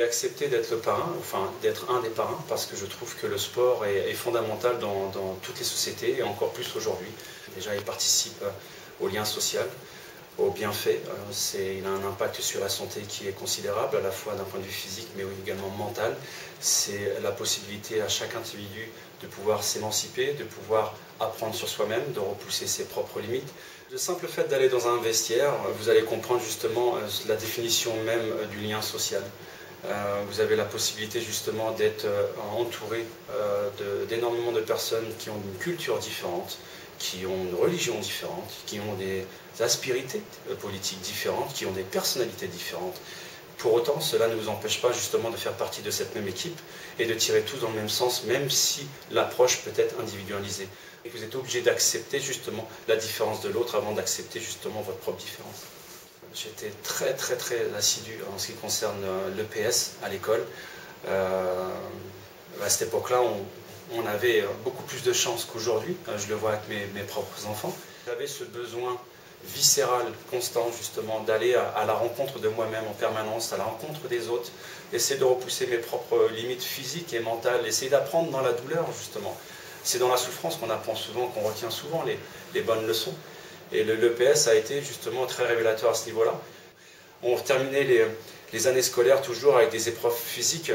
accepté d'être le parrain, enfin d'être un des parrains, parce que je trouve que le sport est fondamental dans toutes les sociétés, et encore plus aujourd'hui. Déjà, il participe au lien social, au bienfait. Il a un impact sur la santé qui est considérable, à la fois d'un point de vue physique, mais également mental. C'est la possibilité à chaque individu de pouvoir s'émanciper, de pouvoir apprendre sur soi-même, de repousser ses propres limites. Le simple fait d'aller dans un vestiaire, vous allez comprendre justement la définition même du lien social. Vous avez la possibilité justement d'être entouré d'énormément de personnes qui ont une culture différente, qui ont une religion différente, qui ont des aspérités politiques différentes, qui ont des personnalités différentes. Pour autant, cela ne vous empêche pas justement de faire partie de cette même équipe et de tirer tous dans le même sens, même si l'approche peut être individualisée. Et vous êtes obligé d'accepter justement la différence de l'autre avant d'accepter justement votre propre différence. J'étais très assidu en ce qui concerne l'EPS à l'école. À cette époque-là, on avait beaucoup plus de chance qu'aujourd'hui. Je le vois avec mes propres enfants. J'avais ce besoin viscéral, constant, justement, d'aller à la rencontre de moi-même en permanence, à la rencontre des autres, essayer de repousser mes propres limites physiques et mentales, essayer d'apprendre dans la douleur, justement. C'est dans la souffrance qu'on apprend souvent, qu'on retient souvent les bonnes leçons. Et l'EPS a été justement très révélateur à ce niveau-là. On terminait les années scolaires toujours avec des épreuves physiques,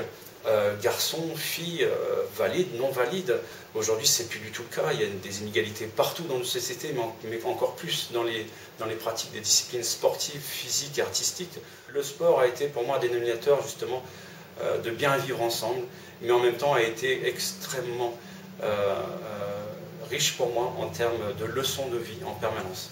garçons, filles, valides, non valides. Aujourd'hui, c'est plus du tout le cas. Il y a des inégalités partout dans nos sociétés, mais encore plus dans les pratiques des disciplines sportives, physiques et artistiques. Le sport a été pour moi un dénominateur justement de bien vivre ensemble, mais en même temps a été extrêmement riche pour moi en termes de leçons de vie en permanence.